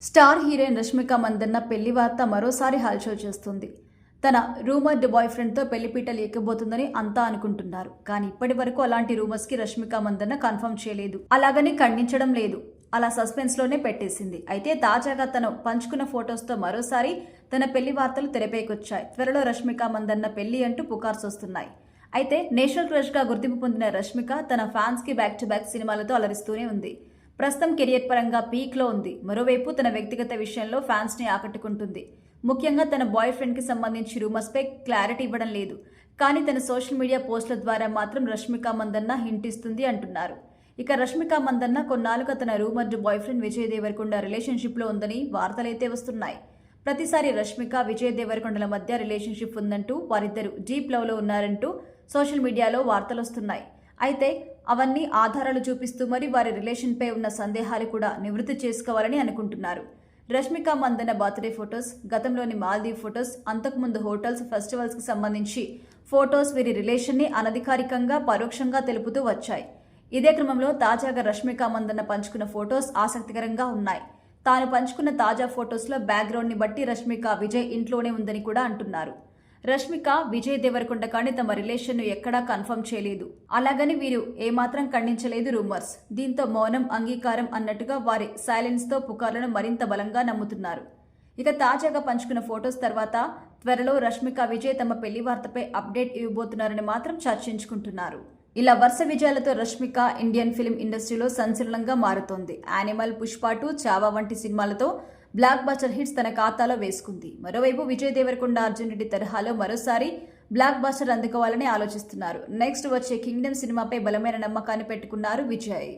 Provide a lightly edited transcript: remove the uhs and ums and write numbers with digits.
Star heroine Rashmika Mandanna పెళ్లి వార్త మరోసారి హల్చల్ చేస్తుంది. తన రూమర్డ్ బాయ్ ఫ్రెండ్తో పెళ్లిపీటలు ఎక్కబోతుందని అంతా అనుకుంటున్నారు. కానీ ఇప్పటి వరకు అలాంటి రూమర్స్కి రష్మిక మందన్న కన్ఫర్మ్ చేయలేదు, అలాగని ఖండించడం లేదు. అలా సస్పెన్స్లోనే పెట్టేసింది. అయితే తాజాగా తను పంచుకున్న ఫొటోస్తో మరోసారి తన పెళ్లి వార్తలు తెరపైకొచ్చాయి. త్వరలో రష్మిక మందన్న పెళ్లి అంటూ పుకార్స్ వస్తున్నాయి. అయితే నేషనల్ క్రష్గా గుర్తింపు పొందిన రష్మిక తన ఫ్యాన్స్కి బ్యాక్ టు బ్యాక్ సినిమాలతో అలరిస్తూనే ఉంది. ప్రస్తుతం కెరియర్ పరంగా పీక్లో ఉంది. మరోవైపు తన వ్యక్తిగత విషయంలో ఫ్యాన్స్ని ఆకట్టుకుంటుంది. ముఖ్యంగా తన బాయ్ ఫ్రెండ్కి సంబంధించి రూమర్స్పై క్లారిటీ ఇవ్వడం లేదు. కానీ తన సోషల్ మీడియా పోస్టుల ద్వారా మాత్రం రష్మిక మందన్న హింట్ ఇస్తుంది అంటున్నారు. ఇక రష్మిక మందన్న కొన్నాళ్ళుగా తన rumoured boyfriend Vijay Deverakonda రిలేషన్షిప్లో ఉందని వార్తలైతే వస్తున్నాయి. ప్రతిసారి రష్మిక విజయ్ దేవరకొండల మధ్య రిలేషన్షిప్ ఉందంటూ, వారిద్దరూ డీప్ లవ్లో ఉన్నారంటూ సోషల్ మీడియాలో వార్తలు వస్తున్నాయి. అయితే అవన్నీ ఆధారాలు చూపిస్తూ మరి వారి రిలేషన్పై ఉన్న సందేహాలు కూడా నివృత్తి చేసుకోవాలని అనుకుంటున్నారు. రష్మిక మందన్న బర్త్డే ఫొటోస్, గతంలోని మాల్దీవ్ ఫొటోస్, అంతకుముందు హోటల్స్, ఫెస్టివల్స్కి సంబంధించి ఫొటోస్ వీరి రిలేషన్ని అనధికారికంగా పరోక్షంగా తెలుపుతూ వచ్చాయి. ఇదే క్రమంలో తాజాగా రష్మిక మందన్న పంచుకున్న ఫొటోస్ ఆసక్తికరంగా ఉన్నాయి. తాను పంచుకున్న తాజా ఫొటోస్లో బ్యాక్గ్రౌండ్ని బట్టి రష్మిక విజయ్ ఇంట్లోనే ఉందని కూడా అంటున్నారు. రష్మిక విజయ్ దేవరకొండ కానీ తమ రిలేషన్ను ఎక్కడా కన్ఫర్మ్ చేయలేదు, అలాగని వీరు ఏమాత్రం ఖండించలేదు రూమర్స్. దీంతో మౌనం అంగీకారం అన్నట్టుగా వారి సైలెన్స్తో పుకార్లను మరింత బలంగా నమ్ముతున్నారు. ఇక తాజాగా పంచుకున్న ఫొటోస్ తర్వాత త్వరలో రష్మిక విజయ్ తమ పెళ్లి వార్తపై అప్డేట్ ఇవ్వబోతున్నారని మాత్రం చర్చించుకుంటున్నారు. ఇలా వరుస విజయాలతో రష్మిక ఇండియన్ ఫిల్మ్ ఇండస్ట్రీలో సంచలనంగా మారుతోంది. యానిమల్, పుష్ప 2, చావా వంటి సినిమాలతో బ్లాక్ బస్టర్ హిట్స్ తన ఖాతాలో వేసుకుంది. మరోవైపు విజయ్ దేవరకొండ, అర్జున్ రెడ్డి తరహాలో మరోసారి బ్లాక్ బస్టర్ అందుకోవాలని ఆలోచిస్తున్నారు. నెక్స్ట్ వచ్చే కింగ్డమ్ సినిమాపై బలమైన నమ్మకాన్ని పెట్టుకున్నారు విజయ్.